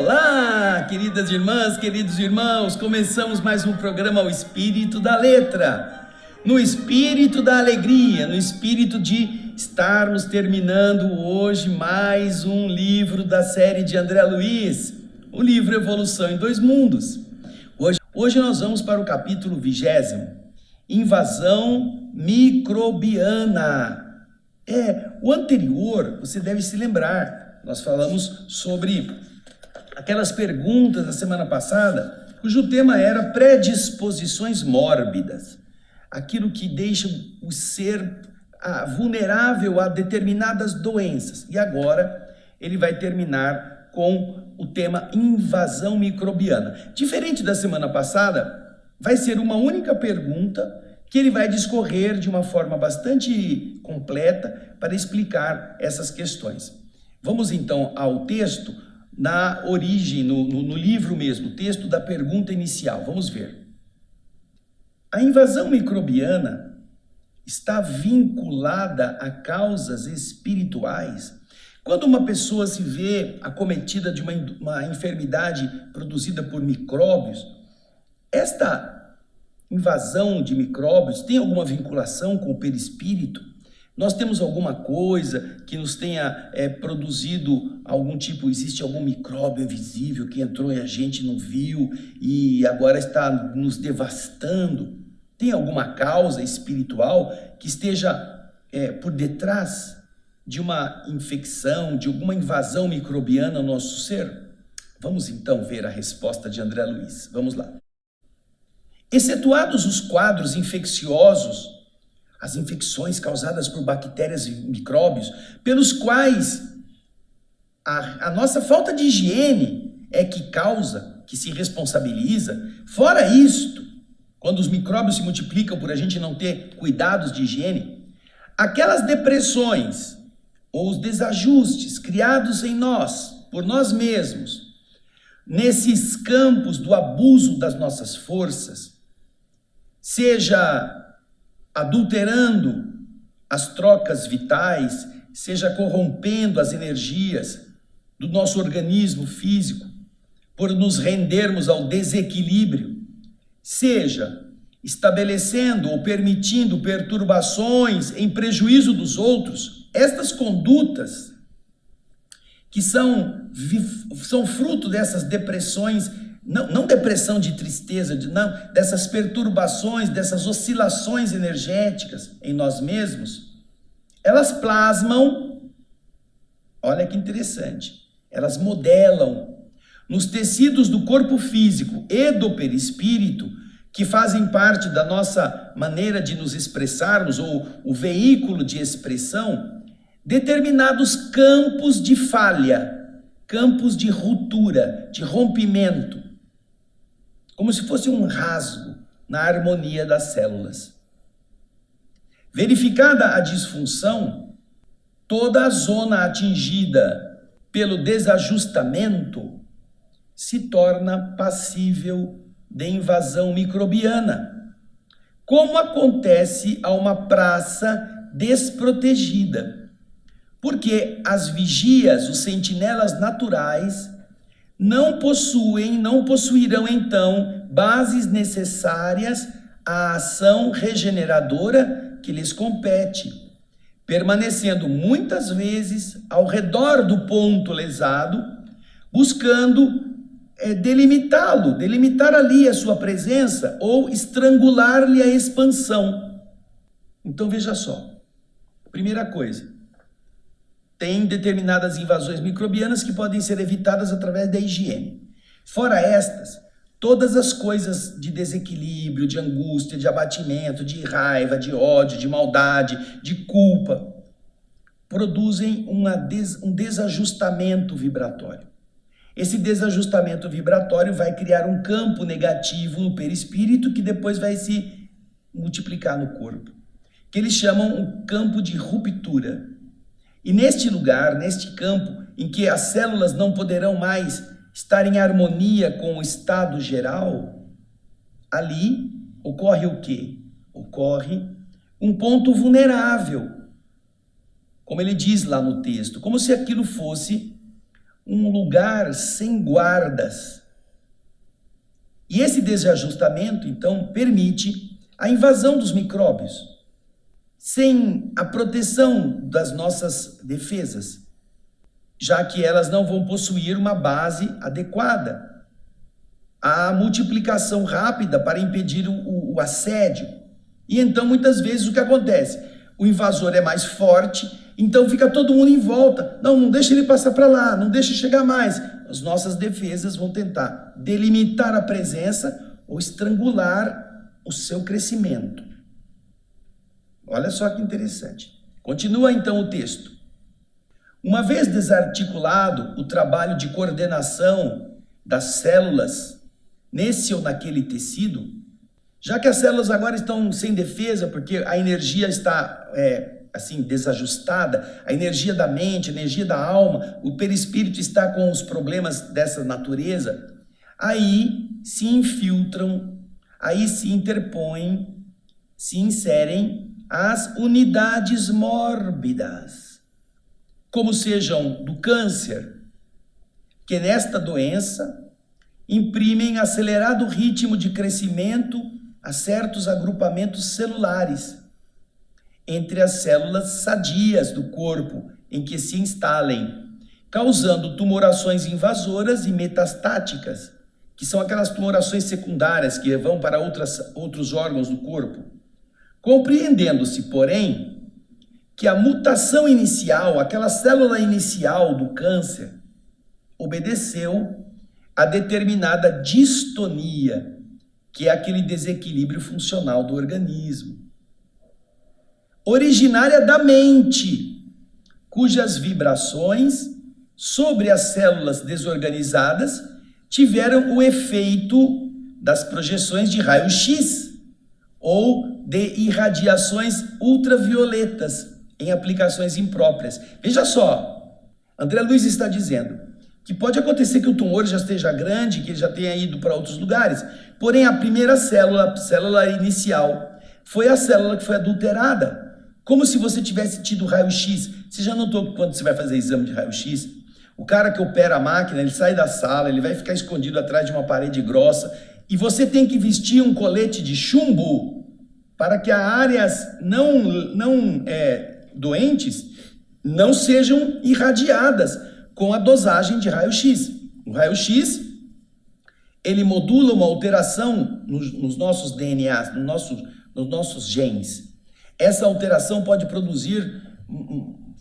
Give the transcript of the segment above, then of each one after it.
Olá, queridas irmãs, queridos irmãos, começamos mais um programa O Espírito da Letra, no espírito da alegria, no espírito de estarmos terminando hoje mais um livro da série de André Luiz, o livro Evolução em Dois Mundos. Hoje nós vamos para o capítulo 20º, Invasão Microbiana. O anterior, você deve se lembrar, nós falamos sobre aquelas perguntas da semana passada, cujo tema era predisposições mórbidas, aquilo que deixa o ser vulnerável a determinadas doenças. E agora ele vai terminar com o tema invasão microbiana. Diferente da semana passada, vai ser uma única pergunta que ele vai discorrer de uma forma bastante completa para explicar essas questões. Vamos então ao texto, na origem, no livro mesmo, o texto da pergunta inicial. Vamos ver. A invasão microbiana está vinculada a causas espirituais. Quando uma pessoa se vê acometida de uma enfermidade produzida por micróbios, esta invasão de micróbios tem alguma vinculação com o perispírito? Nós temos alguma coisa que nos tenha produzido algum tipo, existe algum micróbio invisível que entrou e a gente não viu e agora está nos devastando? Tem alguma causa espiritual que esteja por detrás de uma infecção, de alguma invasão microbiana no nosso ser? Vamos então ver a resposta de André Luiz. Vamos lá. Excetuados os quadros infecciosos, as infecções causadas por bactérias e micróbios, pelos quais a nossa falta de higiene é que causa, que se responsabiliza. Fora isto, quando os micróbios se multiplicam por a gente não ter cuidados de higiene, aquelas depressões ou os desajustes criados em nós, por nós mesmos, nesses campos do abuso das nossas forças, seja adulterando as trocas vitais, seja corrompendo as energias do nosso organismo físico, por nos rendermos ao desequilíbrio, seja estabelecendo ou permitindo perturbações em prejuízo dos outros, estas condutas que são fruto dessas depressões, não depressão de tristeza, dessas perturbações, dessas oscilações energéticas em nós mesmos, elas plasmam, olha que interessante, elas modelam nos tecidos do corpo físico e do perispírito, que fazem parte da nossa maneira de nos expressarmos, ou o veículo de expressão, determinados campos de falha, campos de ruptura, de rompimento, como se fosse um rasgo na harmonia das células. Verificada a disfunção, toda a zona atingida pelo desajustamento se torna passível de invasão microbiana, como acontece a uma praça desprotegida, porque as vigias, os sentinelas naturais, não possuirão então bases necessárias à ação regeneradora que lhes compete, permanecendo muitas vezes ao redor do ponto lesado, buscando delimitar ali a sua presença ou estrangular-lhe a expansão. Então veja só, primeira coisa, tem determinadas invasões microbianas que podem ser evitadas através da higiene. Fora estas, todas as coisas de desequilíbrio, de angústia, de abatimento, de raiva, de ódio, de maldade, de culpa, produzem um desajustamento vibratório. Esse desajustamento vibratório vai criar um campo negativo no perispírito que depois vai se multiplicar no corpo, que eles chamam um campo de ruptura. E neste lugar, neste campo, em que as células não poderão mais estar em harmonia com o estado geral, ali ocorre o quê? Ocorre um ponto vulnerável, como ele diz lá no texto, como se aquilo fosse um lugar sem guardas. E esse desajustamento, então, permite a invasão dos micróbios, sem a proteção das nossas defesas, já que elas não vão possuir uma base adequada. A multiplicação rápida para impedir o assédio. E então, muitas vezes, o que acontece? O invasor é mais forte, então fica todo mundo em volta. Não deixa ele passar para lá, não deixa chegar mais. As nossas defesas vão tentar delimitar a presença ou estrangular o seu crescimento. Olha só que interessante. Continua então o texto. Uma vez desarticulado o trabalho de coordenação das células nesse ou naquele tecido, já que as células agora estão sem defesa, porque a energia está desajustada, a energia da mente, a energia da alma, o perispírito está com os problemas dessa natureza, aí se infiltram, aí se interpõem, se inserem as unidades mórbidas, como sejam do câncer, que nesta doença imprimem acelerado ritmo de crescimento a certos agrupamentos celulares entre as células sadias do corpo em que se instalem, causando tumorações invasoras e metastáticas, que são aquelas tumorações secundárias que vão para outros órgãos do corpo. Compreendendo-se, porém, que a mutação inicial, aquela célula inicial do câncer, obedeceu a determinada distonia, que é aquele desequilíbrio funcional do organismo, originária da mente, cujas vibrações sobre as células desorganizadas tiveram o efeito das projeções de raio-x ou de irradiações ultravioletas em aplicações impróprias. Veja só, André Luiz está dizendo que pode acontecer que o tumor já esteja grande, que ele já tenha ido para outros lugares, porém a primeira célula, a célula inicial, foi a célula que foi adulterada, como se você tivesse tido raio-x. Você já notou que quando você vai fazer exame de raio-x, o cara que opera a máquina, ele sai da sala, ele vai ficar escondido atrás de uma parede grossa, e você tem que vestir um colete de chumbo para que as áreas não doentes não sejam irradiadas com a dosagem de raio-x. O raio-x, ele modula uma alteração nos nossos DNAs, nos nossos genes. Essa alteração pode produzir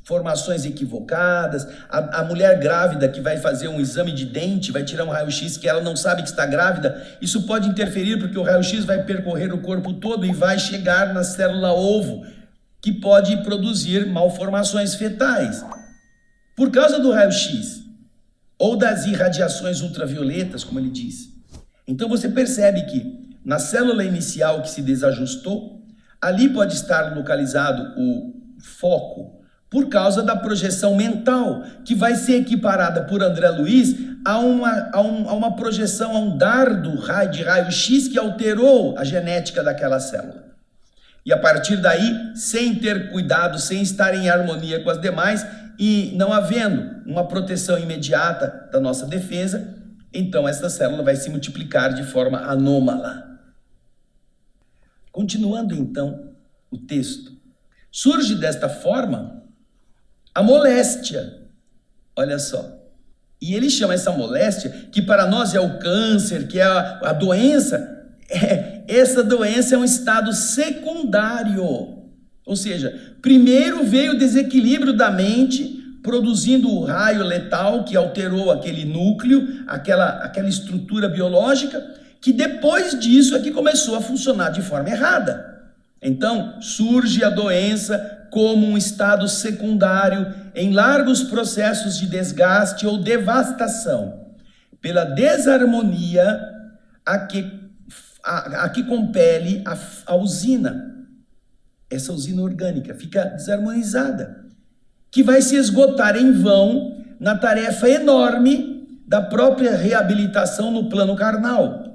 formações equivocadas. A mulher grávida que vai fazer um exame de dente, vai tirar um raio-x que ela não sabe que está grávida, isso pode interferir porque o raio-x vai percorrer o corpo todo e vai chegar na célula ovo, que pode produzir malformações fetais. Por causa do raio-x ou das irradiações ultravioletas, como ele diz. Então você percebe que na célula inicial que se desajustou, ali pode estar localizado o foco, por causa da projeção mental, que vai ser equiparada por André Luiz a uma projeção, a um dardo de raio-x que alterou a genética daquela célula. E a partir daí, sem ter cuidado, sem estar em harmonia com as demais, e não havendo uma proteção imediata da nossa defesa, então essa célula vai se multiplicar de forma anômala. Continuando então o texto, surge desta forma a moléstia, olha só, e ele chama essa moléstia, que para nós é o câncer, que é a doença, essa doença é um estado secundário, ou seja, primeiro veio o desequilíbrio da mente, produzindo o raio letal que alterou aquele núcleo, aquela estrutura biológica, que depois disso é que começou a funcionar de forma errada. Então, surge a doença como um estado secundário em largos processos de desgaste ou devastação, pela desarmonia a que compele a usina. Essa usina orgânica fica desarmonizada, que vai se esgotar em vão na tarefa enorme da própria reabilitação no plano carnal,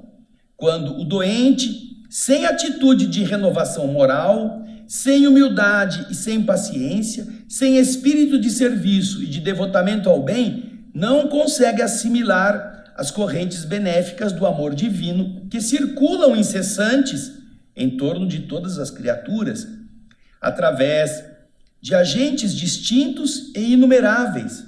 quando o doente, sem atitude de renovação moral, sem humildade e sem paciência, sem espírito de serviço e de devotamento ao bem, não consegue assimilar as correntes benéficas do amor divino que circulam incessantes em torno de todas as criaturas, através de agentes distintos e inumeráveis,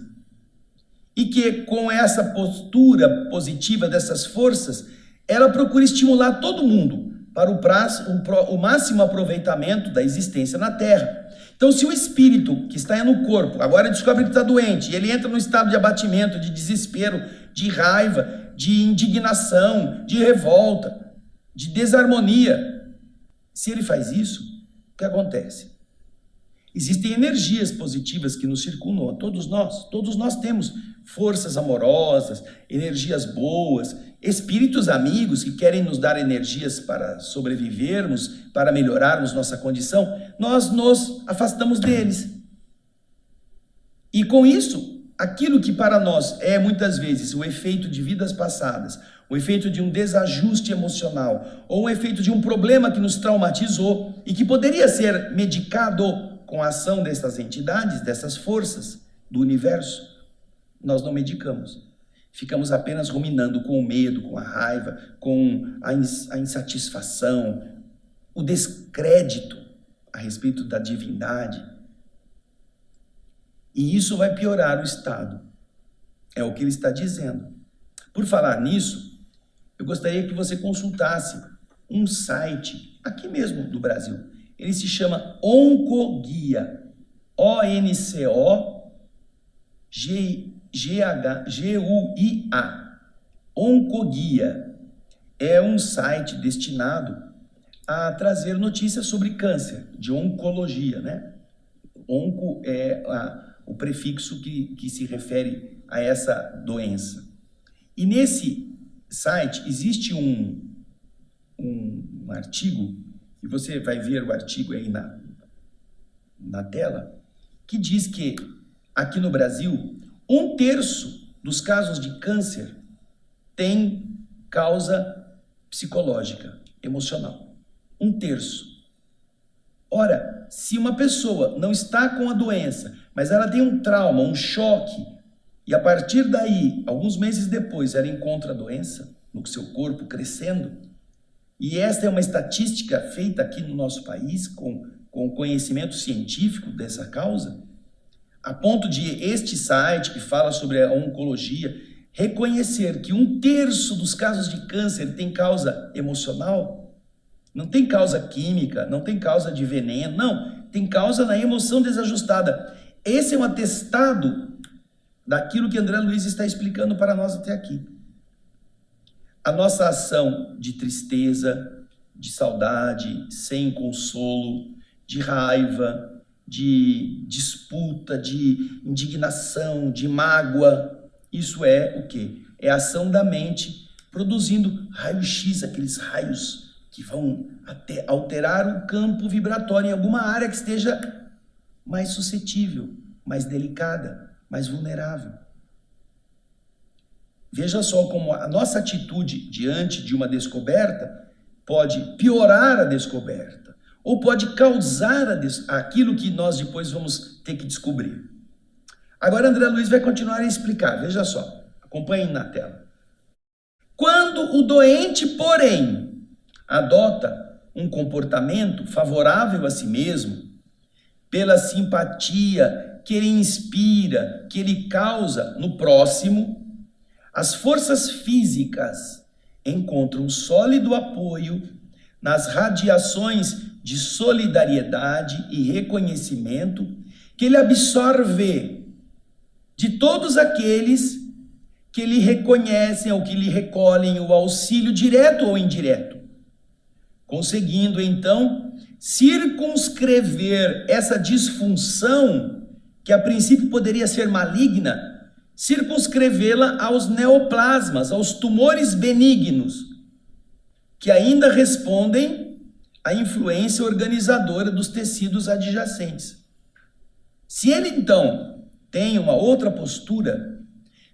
e que com essa postura positiva dessas forças, ela procura estimular todo mundo para o máximo aproveitamento da existência na Terra. Então, se o espírito que está no corpo agora descobre que está doente, e ele entra no estado de abatimento, de desespero, de raiva, de indignação, de revolta, de desarmonia, se ele faz isso, o que acontece? Existem energias positivas que nos circundam, todos nós temos forças amorosas, energias boas, espíritos amigos que querem nos dar energias para sobrevivermos, para melhorarmos nossa condição. Nós nos afastamos deles. E com isso, aquilo que para nós é muitas vezes o efeito de vidas passadas, o efeito de um desajuste emocional, ou o efeito de um problema que nos traumatizou e que poderia ser medicado com a ação dessas entidades, dessas forças do universo, nós não medicamos. Ficamos apenas ruminando com o medo, com a raiva, com a insatisfação, o descrédito a respeito da divindade. E isso vai piorar o estado. É o que ele está dizendo. Por falar nisso, eu gostaria que você consultasse um site aqui mesmo do Brasil. Ele se chama Oncoguia, ONCOGUIA. Oncoguia é um site destinado a trazer notícias sobre câncer, de oncologia, né? Onco é o prefixo que se refere a essa doença. E nesse site existe um artigo, e você vai ver o artigo aí na tela, que diz que aqui no Brasil, 1/3 dos casos de câncer tem causa psicológica, emocional. 1/3. Ora, se uma pessoa não está com a doença, mas ela tem um trauma, um choque, e a partir daí, alguns meses depois, ela encontra a doença no seu corpo crescendo, e esta é uma estatística feita aqui no nosso país, com conhecimento científico dessa causa, a ponto de este site que fala sobre a oncologia reconhecer que 1/3 dos casos de câncer tem causa emocional, não tem causa química, não tem causa de veneno, não, tem causa na emoção desajustada. Esse é um atestado daquilo que André Luiz está explicando para nós até aqui. A nossa ação de tristeza, de saudade, sem consolo, de raiva, de disputa, de indignação, de mágoa, isso é o quê? É a ação da mente produzindo raio-x, aqueles raios que vão até alterar o campo vibratório em alguma área que esteja mais suscetível, mais delicada, mais vulnerável. Veja só como a nossa atitude diante de uma descoberta pode piorar a descoberta, ou pode causar aquilo que nós depois vamos ter que descobrir. Agora André Luiz vai continuar a explicar, veja só, acompanhem na tela. Quando o doente, porém, adota um comportamento favorável a si mesmo, pela simpatia que ele inspira, que ele causa no próximo, as forças físicas encontram sólido apoio nas radiações de solidariedade e reconhecimento que ele absorve de todos aqueles que lhe reconhecem ou que lhe recolhem o auxílio direto ou indireto, conseguindo então circunscrever essa disfunção que a princípio poderia ser maligna, circunscrevê-la aos neoplasmas, aos tumores benignos, que ainda respondem à influência organizadora dos tecidos adjacentes. Se ele, então, tem uma outra postura,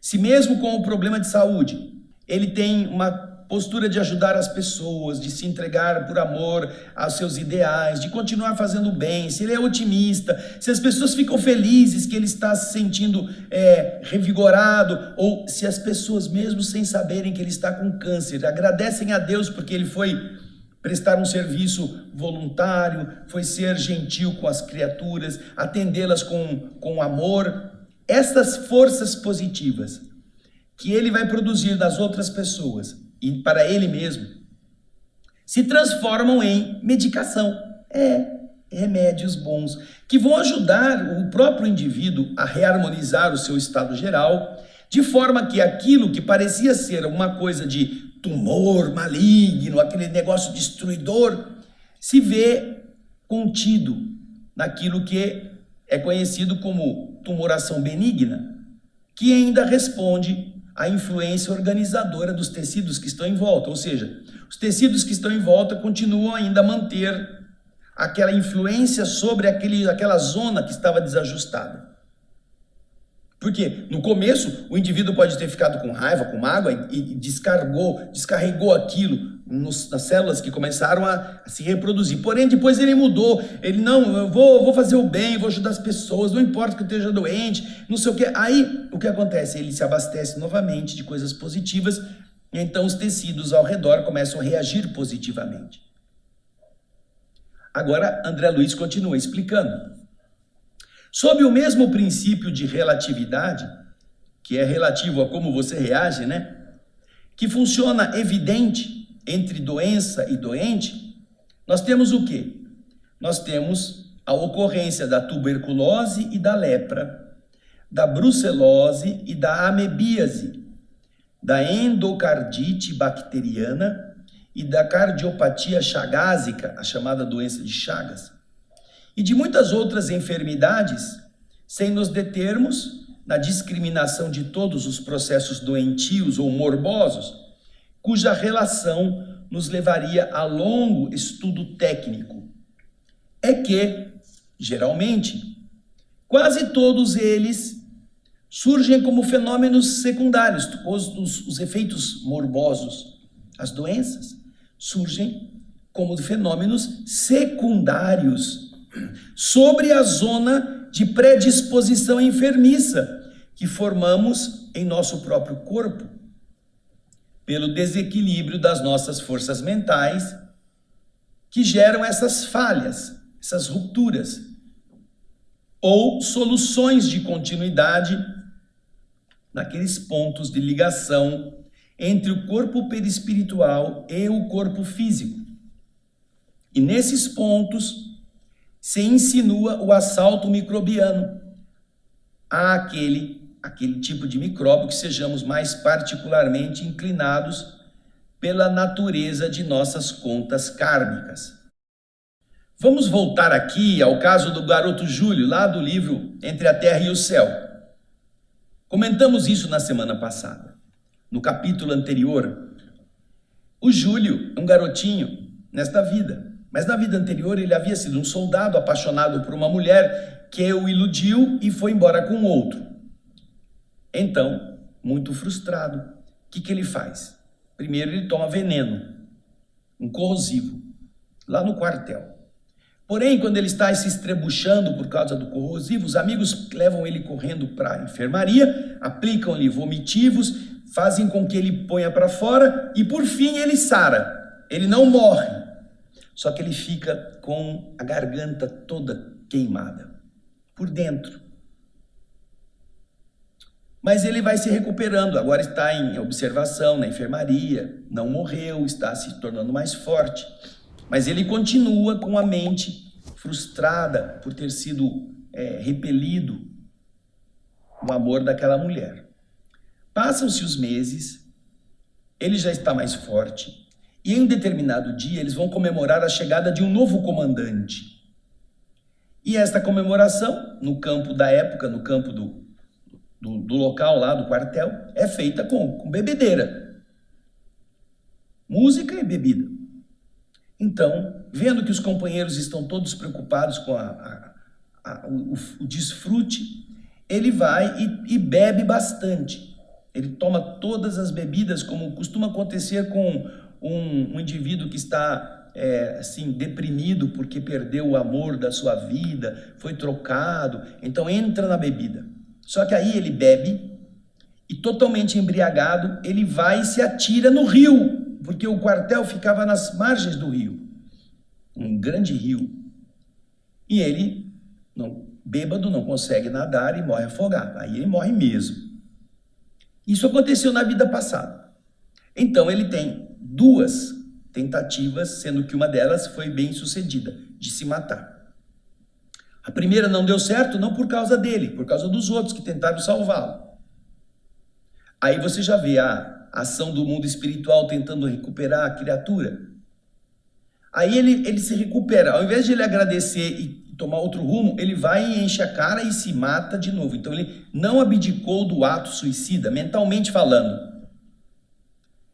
se mesmo com o problema de saúde, ele tem uma postura de ajudar as pessoas, de se entregar por amor aos seus ideais, de continuar fazendo bem, se ele é otimista, se as pessoas ficam felizes que ele está se sentindo revigorado, ou se as pessoas, mesmo sem saberem que ele está com câncer, agradecem a Deus porque ele foi prestar um serviço voluntário, foi ser gentil com as criaturas, atendê-las com amor. Estas forças positivas que ele vai produzir nas outras pessoas e para ele mesmo, se transformam em medicação, remédios bons, que vão ajudar o próprio indivíduo a reharmonizar o seu estado geral, de forma que aquilo que parecia ser uma coisa de tumor maligno, aquele negócio destruidor, se vê contido naquilo que é conhecido como tumoração benigna, que ainda responde à influência organizadora dos tecidos que estão em volta, ou seja, os tecidos que estão em volta continuam ainda a manter aquela influência sobre aquela zona que estava desajustada. Porque no começo o indivíduo pode ter ficado com raiva, com mágoa e descarregou aquilo nas células que começaram a se reproduzir. Porém, depois ele mudou. Ele, não, eu vou fazer o bem, vou ajudar as pessoas, não importa que eu esteja doente, não sei o que. Aí, o que acontece? Ele se abastece novamente de coisas positivas e então os tecidos ao redor começam a reagir positivamente. Agora, André Luiz continua explicando. Sob o mesmo princípio de relatividade, que é relativo a como você reage, né? Que funciona evidente entre doença e doente, nós temos o quê? Nós temos a ocorrência da tuberculose e da lepra, da brucelose e da amebíase, da endocardite bacteriana e da cardiopatia chagásica, a chamada doença de Chagas, e de muitas outras enfermidades, sem nos determos na discriminação de todos os processos doentios ou morbosos, cuja relação nos levaria a longo estudo técnico. É que, geralmente, quase todos eles surgem como fenômenos secundários, os efeitos morbosos, as doenças, surgem como fenômenos secundários sobre a zona de predisposição enfermiça que formamos em nosso próprio corpo, pelo desequilíbrio das nossas forças mentais que geram essas falhas, essas rupturas, ou soluções de continuidade naqueles pontos de ligação entre o corpo perispiritual e o corpo físico. E nesses pontos se insinua o assalto microbiano àquele tipo de micróbio que sejamos mais particularmente inclinados pela natureza de nossas contas kármicas. Vamos voltar aqui ao caso do garoto Júlio, lá do livro Entre a Terra e o Céu. Comentamos isso na semana passada. No capítulo anterior, o Júlio é um garotinho nesta vida. Mas na vida anterior ele havia sido um soldado apaixonado por uma mulher que o iludiu e foi embora com outro. Então, muito frustrado, o que ele faz? Primeiro ele toma veneno, um corrosivo, lá no quartel. Porém, quando ele está se estrebuchando por causa do corrosivo, os amigos levam ele correndo para a enfermaria, aplicam-lhe vomitivos, fazem com que ele ponha para fora e por fim ele sara. Ele não morre. Só que ele fica com a garganta toda queimada, por dentro. Mas ele vai se recuperando, agora está em observação na enfermaria, não morreu, está se tornando mais forte. Mas ele continua com a mente frustrada por ter sido repelido o amor daquela mulher. Passam-se os meses, ele já está mais forte, e em um determinado dia eles vão comemorar a chegada de um novo comandante. E esta comemoração, no campo da época, no campo do local lá do quartel, é feita com bebedeira. Música e bebida. Então, vendo que os companheiros estão todos preocupados com o desfrute, ele vai e bebe bastante. Ele toma todas as bebidas, como costuma acontecer com um indivíduo que está assim, deprimido porque perdeu o amor da sua vida, foi trocado, então entra na bebida. Só que aí ele bebe e, totalmente embriagado, ele vai e se atira no rio, porque o quartel ficava nas margens do rio, um grande rio. E ele, bêbado, não consegue nadar e morre afogado. Aí ele morre mesmo. Isso aconteceu na vida passada. Então ele tem 2 tentativas, sendo que uma delas foi bem sucedida, de se matar. A primeira não deu certo, não por causa dele, por causa dos outros que tentaram salvá-lo. Aí você já vê a ação do mundo espiritual tentando recuperar a criatura. Aí ele se recupera, ao invés de ele agradecer e tomar outro rumo, ele vai e enche a cara e se mata de novo. Então ele não abdicou do ato suicida, mentalmente falando.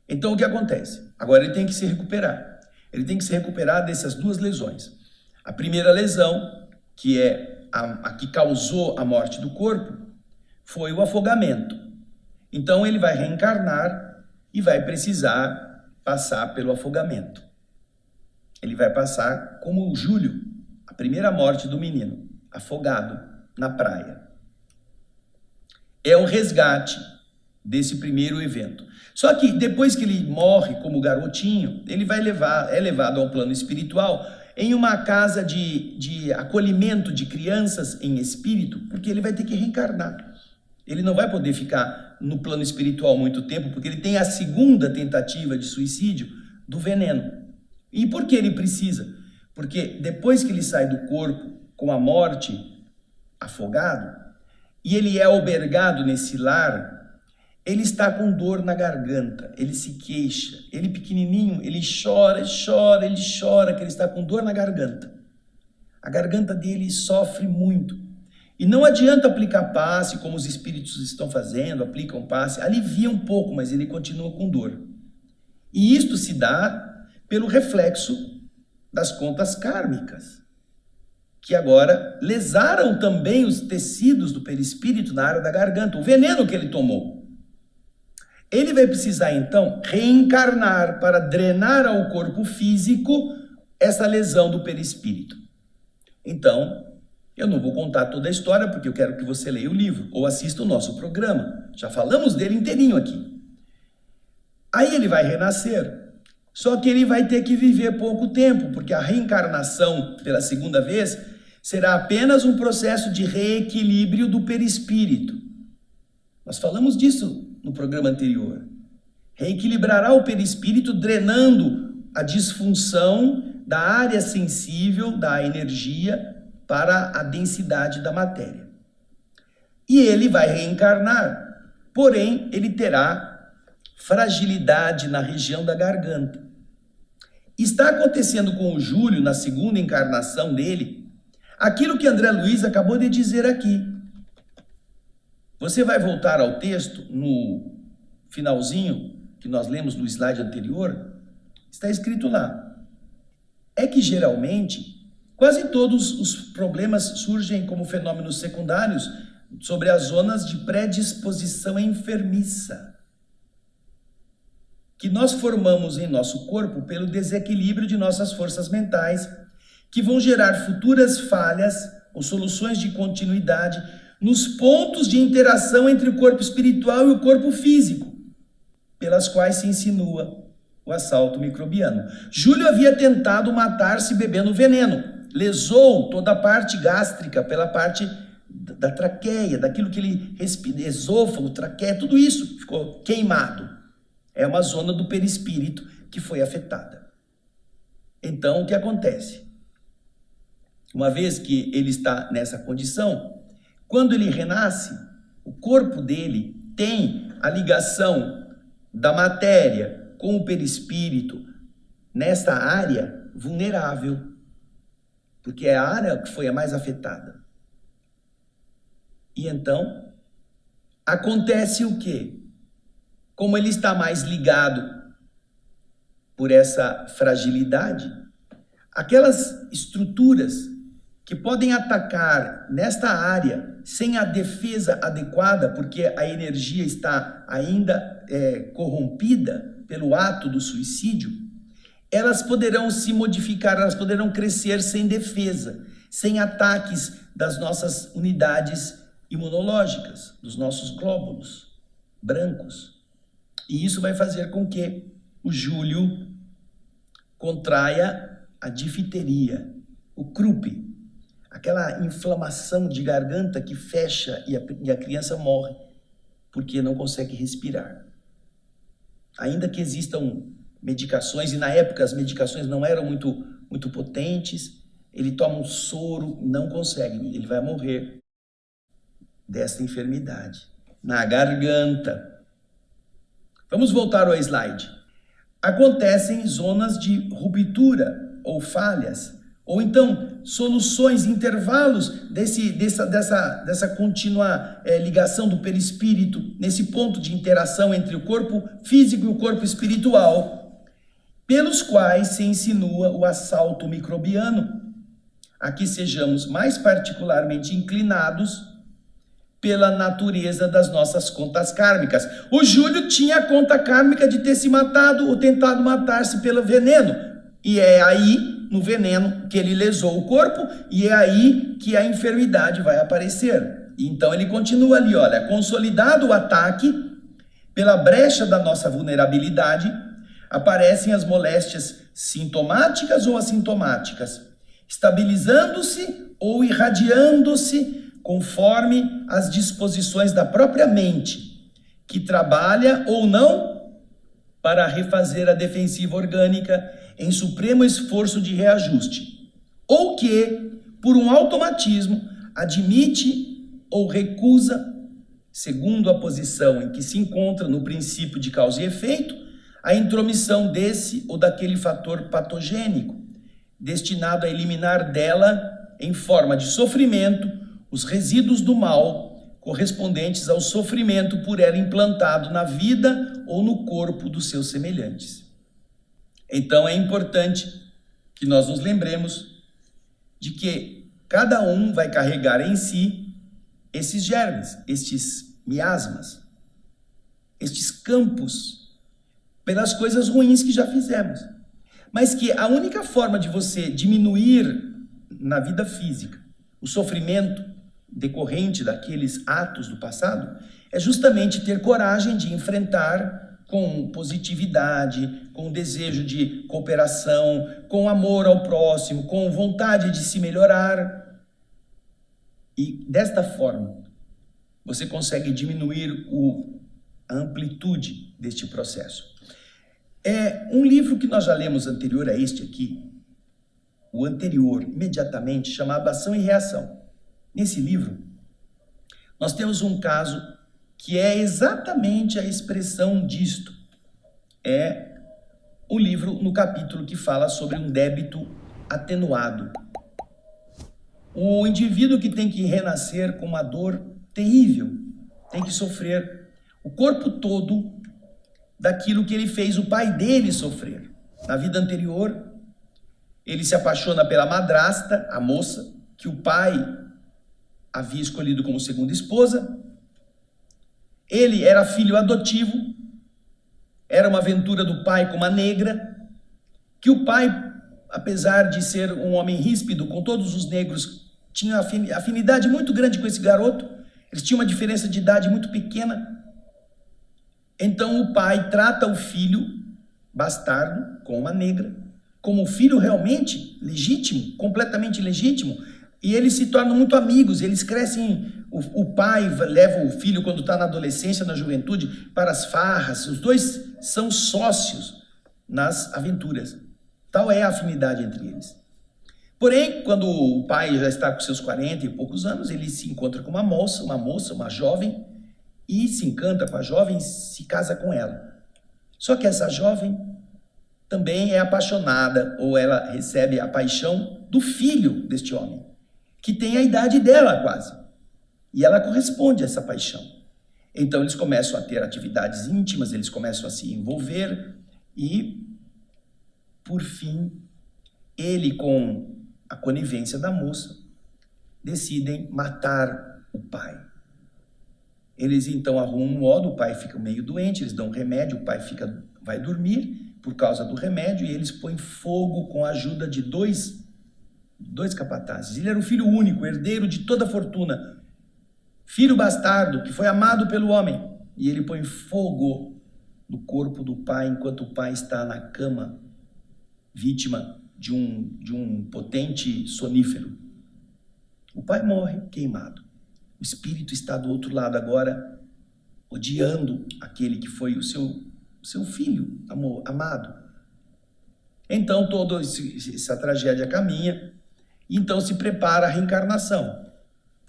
Então o que acontece? Agora ele tem que se recuperar. Ele tem que se recuperar dessas 2 lesões. A primeira lesão, que é a que causou a morte do corpo, foi o afogamento. Então ele vai reencarnar e vai precisar passar pelo afogamento. Ele vai passar como o Júlio, a primeira morte do menino, afogado na praia. É o resgate desse primeiro evento. Só que depois que ele morre como garotinho, ele é levado ao plano espiritual em uma casa de acolhimento de crianças em espírito, porque ele vai ter que reencarnar. Ele não vai poder ficar no plano espiritual muito tempo, porque ele tem a segunda tentativa de suicídio do veneno. E por que ele precisa? Porque depois que ele sai do corpo com a morte, afogado, e ele é albergado nesse lar, ele está com dor na garganta, ele se queixa, ele pequenininho, ele chora, que ele está com dor na garganta. A garganta dele sofre muito. E não adianta aplicar passe, como os espíritos estão fazendo, aplicam passe, alivia um pouco, mas ele continua com dor. E isto se dá pelo reflexo das contas kármicas, que agora lesaram também os tecidos do perispírito na área da garganta, o veneno que ele tomou. Ele vai precisar, então, reencarnar para drenar ao corpo físico essa lesão do perispírito. Então, eu não vou contar toda a história, porque eu quero que você leia o livro, ou assista o nosso programa. Já falamos dele inteirinho aqui. Aí ele vai renascer, só que ele vai ter que viver pouco tempo, porque a reencarnação pela segunda vez será apenas um processo de reequilíbrio do perispírito. Nós falamos disso no programa anterior. Reequilibrará o perispírito, drenando a disfunção da área sensível da energia para a densidade da matéria. E ele vai reencarnar, porém ele terá fragilidade na região da garganta. Está acontecendo com o Júlio, na segunda encarnação dele, aquilo que André Luiz acabou de dizer aqui. Você vai voltar ao texto, no finalzinho, que nós lemos no slide anterior, está escrito lá. É que geralmente, quase todos os problemas surgem como fenômenos secundários sobre as zonas de predisposição enfermiça, que nós formamos em nosso corpo pelo desequilíbrio de nossas forças mentais, que vão gerar futuras falhas ou soluções de continuidade nos pontos de interação entre o corpo espiritual e o corpo físico, pelas quais se insinua o assalto microbiano. Júlio havia tentado matar-se bebendo veneno, lesou toda a parte gástrica pela parte da traqueia, daquilo que ele respira, esôfago, traqueia, tudo isso ficou queimado. É uma zona do perispírito que foi afetada. Então, o que acontece? Uma vez que ele está nessa condição, quando ele renasce, o corpo dele tem a ligação da matéria com o perispírito nesta área vulnerável, porque é a área que foi a mais afetada. E então, acontece o quê? Como ele está mais ligado por essa fragilidade, aquelas estruturas que podem atacar nesta área sem a defesa adequada, porque a energia está ainda corrompida pelo ato do suicídio, elas poderão se modificar, elas poderão crescer sem defesa, sem ataques das nossas unidades imunológicas, dos nossos glóbulos brancos. E isso vai fazer com que o Júlio contraia a difteria, o croup, aquela inflamação de garganta que fecha e a criança morre porque não consegue respirar. Ainda que existam medicações, e na época as medicações não eram muito potentes, ele toma um soro, não consegue, ele vai morrer dessa enfermidade. Na garganta. Vamos voltar ao slide. Acontecem zonas de ruptura ou falhas, ou então soluções, intervalos dessa contínua ligação do perispírito, nesse ponto de interação entre o corpo físico e o corpo espiritual, pelos quais se insinua o assalto microbiano, a que sejamos mais particularmente inclinados pela natureza das nossas contas kármicas. O Júlio tinha a conta kármica de ter se matado ou tentado matar-se pelo veneno. E é aí, no veneno, que ele lesou o corpo, e é aí que a enfermidade vai aparecer. Então ele continua ali, olha, consolidado o ataque, pela brecha da nossa vulnerabilidade, aparecem as moléstias sintomáticas ou assintomáticas, estabilizando-se ou irradiando-se conforme as disposições da própria mente, que trabalha ou não para refazer a defensiva orgânica em supremo esforço de reajuste, ou que, por um automatismo, admite ou recusa, segundo a posição em que se encontra no princípio de causa e efeito, a intromissão desse ou daquele fator patogênico, destinado a eliminar dela, em forma de sofrimento, os resíduos do mal correspondentes ao sofrimento por ela implantado na vida ou no corpo dos seus semelhantes. Então é importante que nós nos lembremos de que cada um vai carregar em si esses germes, estes miasmas, estes campos, pelas coisas ruins que já fizemos. Mas que a única forma de você diminuir na vida física o sofrimento decorrente daqueles atos do passado é justamente ter coragem de enfrentar com positividade, com desejo de cooperação, com amor ao próximo, com vontade de se melhorar. E desta forma, você consegue diminuir a amplitude deste processo. É um livro que nós já lemos anterior a este aqui, o anterior, imediatamente, chamado Ação e Reação. Nesse livro, nós temos um caso que é exatamente a expressão disto. É o livro no capítulo que fala sobre um débito atenuado. O indivíduo que tem que renascer com uma dor terrível, tem que sofrer o corpo todo daquilo que ele fez o pai dele sofrer. Na vida anterior, ele se apaixona pela madrasta, a moça, que o pai havia escolhido como segunda esposa. Ele era filho adotivo, era uma aventura do pai com uma negra, que o pai, apesar de ser um homem ríspido com todos os negros, tinha afinidade muito grande com esse garoto, eles tinham uma diferença de idade muito pequena. Então o pai trata o filho bastardo, com uma negra, como um filho realmente legítimo, completamente legítimo, e eles se tornam muito amigos, eles crescem, o pai leva o filho quando está na adolescência, na juventude, para as farras, os dois são sócios nas aventuras. Tal é a afinidade entre eles. Porém, quando o pai já está com seus 40 e poucos anos, ele se encontra com uma moça, uma jovem, e se encanta com a jovem, se casa com ela. Só que essa jovem também é apaixonada, ou ela recebe a paixão do filho deste homem, que tem a idade dela quase. E ela corresponde a essa paixão. Então eles começam a ter atividades íntimas, eles começam a se envolver e, por fim, ele, com a conivência da moça, decidem matar o pai. Eles então arrumam um modo, o pai fica meio doente, eles dão um remédio, o pai vai dormir por causa do remédio e eles põem fogo com a ajuda de dois capatazes. Ele era o filho único, herdeiro de toda a fortuna, filho bastardo, que foi amado pelo homem. E ele põe fogo no corpo do pai enquanto o pai está na cama, vítima de um potente sonífero. O pai morre queimado. O espírito está do outro lado agora, odiando aquele que foi o seu filho amado. Então toda essa tragédia caminha, e então se prepara a reencarnação.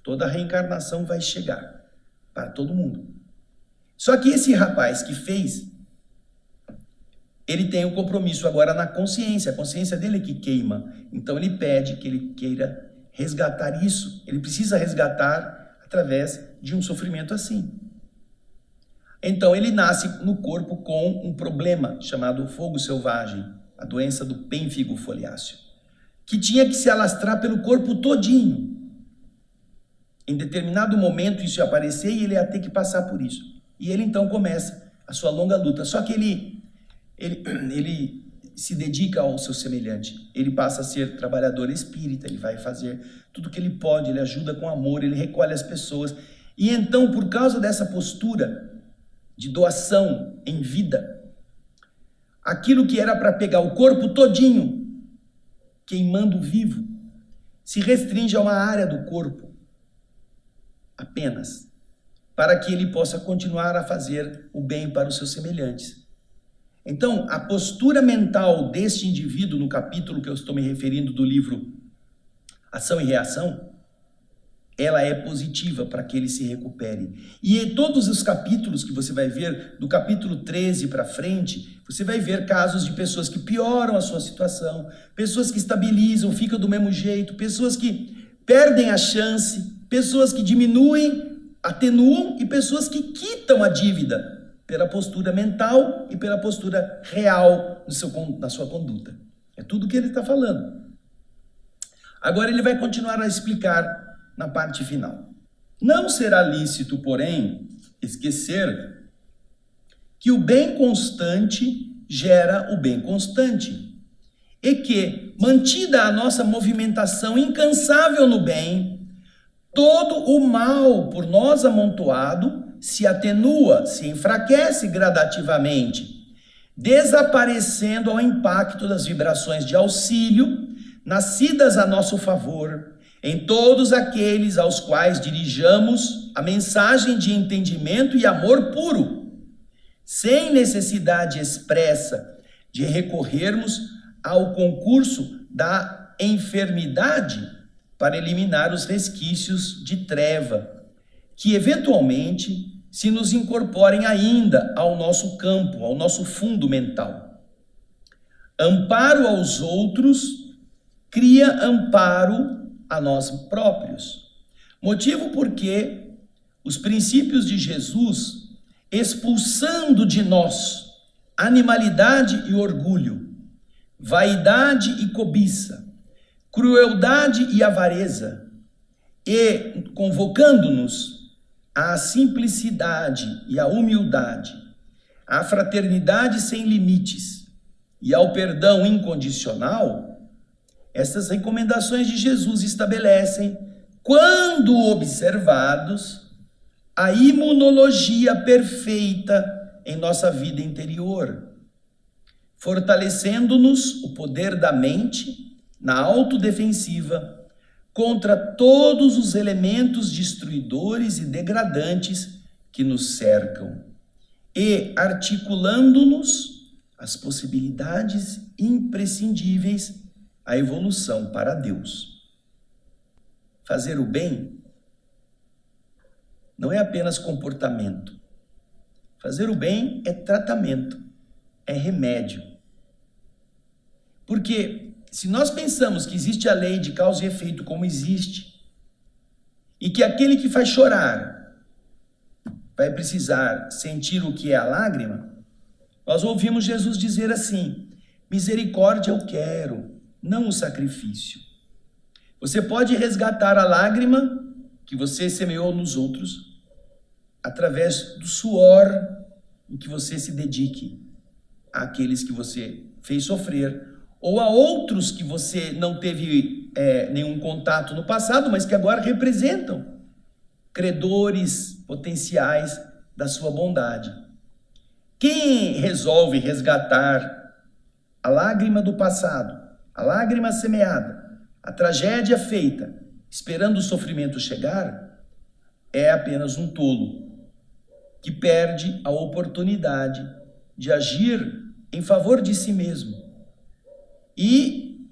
Toda a reencarnação vai chegar para todo mundo. Só que esse rapaz que fez, ele tem um compromisso agora na consciência, a consciência dele é que queima. Então ele pede que ele queira resgatar isso, ele precisa resgatar através de um sofrimento assim. Então ele nasce no corpo com um problema chamado fogo selvagem, a doença do pênfigo foliáceo, que tinha que se alastrar pelo corpo todinho. Em determinado momento isso ia aparecer e ele ia ter que passar por isso. E ele então começa a sua longa luta. Só que ele se dedica ao seu semelhante. Ele passa a ser trabalhador espírita, ele vai fazer tudo o que ele pode, ele ajuda com amor, ele recolhe as pessoas. E então, por causa dessa postura de doação em vida, aquilo que era para pegar o corpo todinho, queimando vivo, se restringe a uma área do corpo apenas, para que ele possa continuar a fazer o bem para os seus semelhantes. Então, a postura mental deste indivíduo, no capítulo que eu estou me referindo do livro Ação e Reação, ela é positiva para que ele se recupere. E em todos os capítulos que você vai ver, do capítulo 13 para frente, você vai ver casos de pessoas que pioram a sua situação, pessoas que estabilizam, ficam do mesmo jeito, pessoas que perdem a chance, pessoas que diminuem, atenuam e pessoas que quitam a dívida pela postura mental e pela postura real na sua conduta. É tudo o que ele está falando. Agora ele vai continuar a explicar na parte final. Não será lícito, porém, esquecer que o bem constante gera o bem constante e que, mantida a nossa movimentação incansável no bem, todo o mal por nós amontoado se atenua, se enfraquece gradativamente, desaparecendo ao impacto das vibrações de auxílio nascidas a nosso favor, em todos aqueles aos quais dirijamos a mensagem de entendimento e amor puro, sem necessidade expressa de recorrermos ao concurso da enfermidade para eliminar os resquícios de treva, que eventualmente se nos incorporem ainda ao nosso campo, ao nosso fundo mental. Amparo aos outros cria amparo a nós próprios. Motivo porque os princípios de Jesus, expulsando de nós animalidade e orgulho, vaidade e cobiça, crueldade e avareza, e convocando-nos à simplicidade e à humildade, à fraternidade sem limites e ao perdão incondicional, essas recomendações de Jesus estabelecem, quando observados, a imunologia perfeita em nossa vida interior, fortalecendo-nos o poder da mente na autodefensiva contra todos os elementos destruidores e degradantes que nos cercam e articulando-nos as possibilidades imprescindíveis à evolução para Deus. Fazer o bem não é apenas comportamento. Fazer o bem é tratamento, é remédio. Porque se nós pensamos que existe a lei de causa e efeito como existe, e que aquele que faz chorar vai precisar sentir o que é a lágrima, nós ouvimos Jesus dizer assim: misericórdia eu quero, não o sacrifício. Você pode resgatar a lágrima que você semeou nos outros, através do suor em que você se dedique àqueles que você fez sofrer, ou a outros que você não teve nenhum contato no passado, mas que agora representam credores potenciais da sua bondade. Quem resolve resgatar a lágrima do passado, a lágrima semeada, a tragédia feita, esperando o sofrimento chegar, é apenas um tolo, que perde a oportunidade de agir em favor de si mesmo e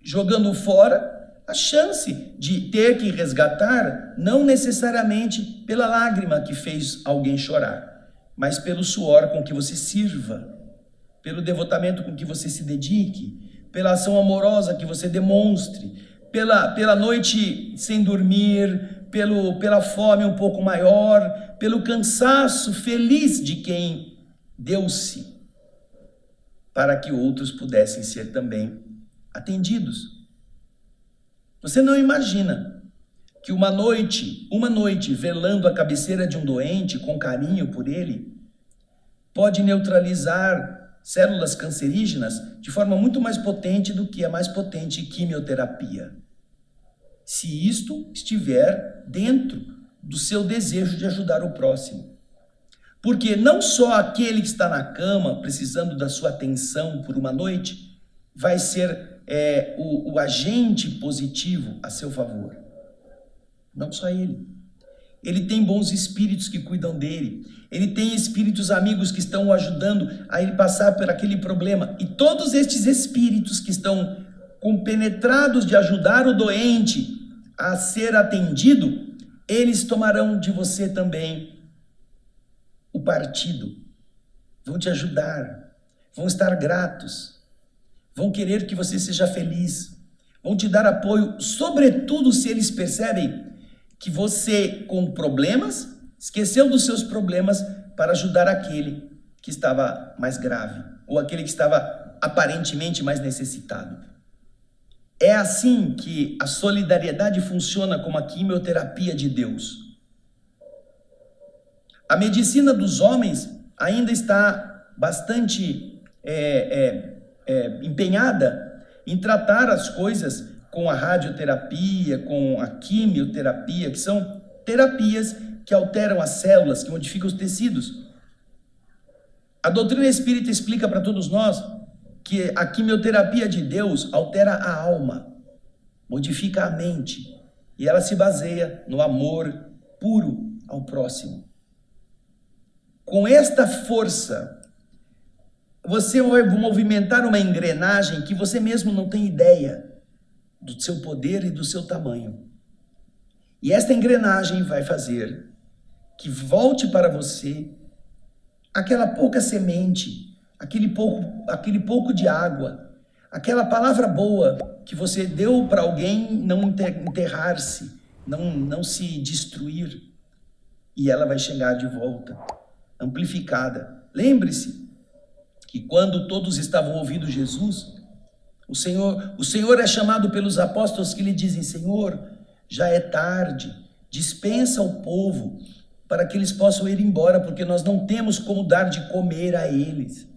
jogando fora a chance de ter que resgatar, não necessariamente pela lágrima que fez alguém chorar, mas pelo suor com que você sirva, pelo devotamento com que você se dedique, pela ação amorosa que você demonstre, pela noite sem dormir, pela fome um pouco maior, pelo cansaço feliz de quem deu-se, para que outros pudessem ser também atendidos. Você não imagina que uma noite velando a cabeceira de um doente com carinho por ele, pode neutralizar células cancerígenas de forma muito mais potente do que a mais potente quimioterapia, se isto estiver dentro do seu desejo de ajudar o próximo. Porque não só aquele que está na cama precisando da sua atenção por uma noite vai ser o agente positivo a seu favor. Não só ele. Ele tem bons espíritos que cuidam dele. Ele tem espíritos amigos que estão o ajudando a ele passar por aquele problema. E todos estes espíritos que estão compenetrados de ajudar o doente a ser atendido, eles tomarão de você também o partido. Vão te ajudar. Vão estar gratos. Vão querer que você seja feliz. Vão te dar apoio, sobretudo se eles percebem que você, com problemas, esqueceu dos seus problemas para ajudar aquele que estava mais grave, ou aquele que estava aparentemente mais necessitado. É assim que a solidariedade funciona como a quimioterapia de Deus. A medicina dos homens ainda está bastante empenhada em tratar as coisas com a radioterapia, com a quimioterapia, que são terapias que alteram as células, que modificam os tecidos. A doutrina espírita explica para todos nós que a quimioterapia de Deus altera a alma, modifica a mente, e ela se baseia no amor puro ao próximo. Com esta força, você vai movimentar uma engrenagem que você mesmo não tem ideia do seu poder e do seu tamanho. E esta engrenagem vai fazer que volte para você aquela pouca semente, aquele pouco de água, aquela palavra boa que você deu para alguém não enterrar-se, não se destruir. E ela vai chegar de volta, amplificada. Lembre-se que quando todos estavam ouvindo Jesus, o Senhor é chamado pelos apóstolos que lhe dizem: Senhor, já é tarde, dispensa o povo para que eles possam ir embora, porque nós não temos como dar de comer a eles.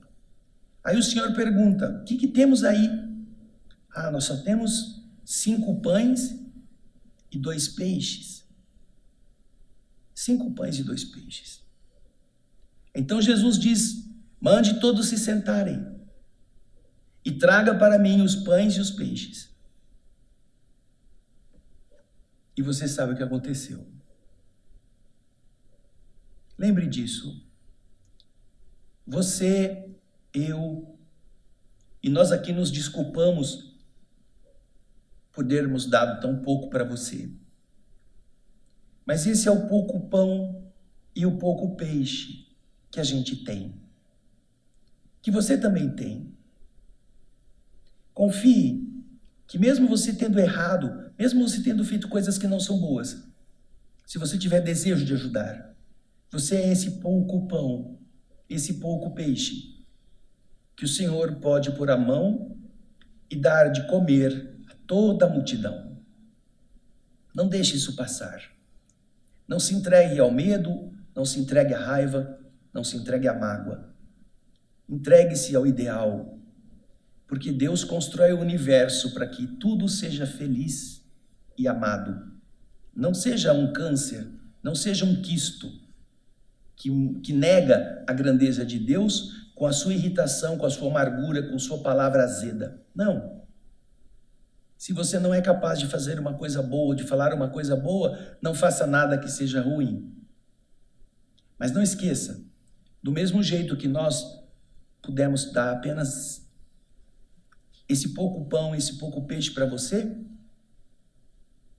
Aí o Senhor pergunta: o que temos aí? Ah, nós só temos 5 pães e 2 peixes. 5 pães e 2 peixes. Então Jesus diz: mande todos se sentarem e traga para mim os pães e os peixes. E você sabe o que aconteceu. Lembre disso. Você, eu e nós aqui nos desculpamos por termos dado tão pouco para você. Mas esse é o pouco pão e o pouco peixe que a gente tem, que você também tem. Confie que mesmo você tendo errado, mesmo você tendo feito coisas que não são boas, se você tiver desejo de ajudar, você é esse pouco pão, esse pouco peixe, que o Senhor pode pôr a mão e dar de comer a toda a multidão. Não deixe isso passar. Não se entregue ao medo, não se entregue à raiva, não se entregue à mágoa. Entregue-se ao ideal, porque Deus constrói o universo para que tudo seja feliz e amado. Não seja um câncer, não seja um quisto que nega a grandeza de Deus com a sua irritação, com a sua amargura, com sua palavra azeda. Não. Se você não é capaz de fazer uma coisa boa, de falar uma coisa boa, não faça nada que seja ruim. Mas não esqueça, do mesmo jeito que nós pudemos dar apenas esse pouco pão, esse pouco peixe para você,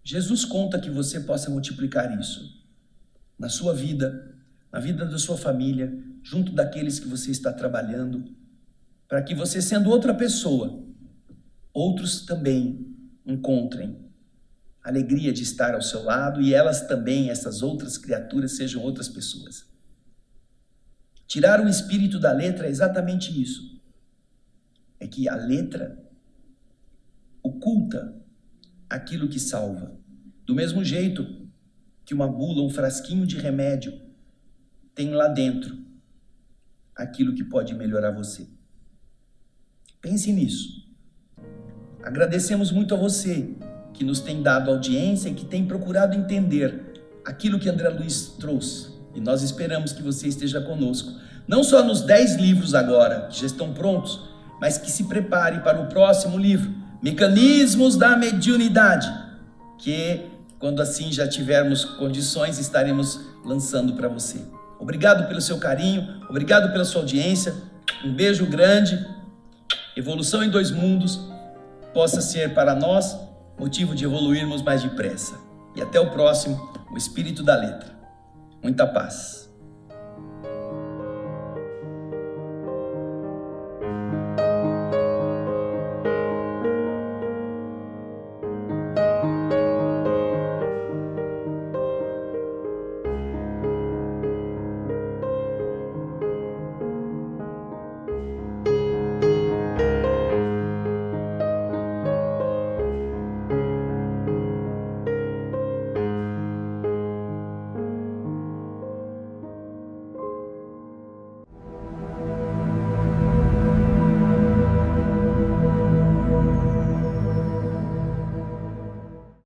Jesus conta que você possa multiplicar isso na sua vida, na vida da sua família, junto daqueles que você está trabalhando, para que você, sendo outra pessoa, outros também encontrem a alegria de estar ao seu lado e elas também, essas outras criaturas, sejam outras pessoas. Tirar o espírito da letra é exatamente isso. É que a letra oculta aquilo que salva. Do mesmo jeito que uma bula, um frasquinho de remédio, tem lá dentro aquilo que pode melhorar você. Pense nisso. Agradecemos muito a você que nos tem dado audiência e que tem procurado entender aquilo que André Luiz trouxe. E nós esperamos que você esteja conosco, não só nos 10 livros agora, que já estão prontos, mas que se prepare para o próximo livro, Mecanismos da Mediunidade, que quando assim já tivermos condições, estaremos lançando para você. Obrigado pelo seu carinho, obrigado pela sua audiência, um beijo grande. Evolução em 2 mundos possa ser para nós motivo de evoluirmos mais depressa. E até o próximo, o Espírito da Letra. Muita paz.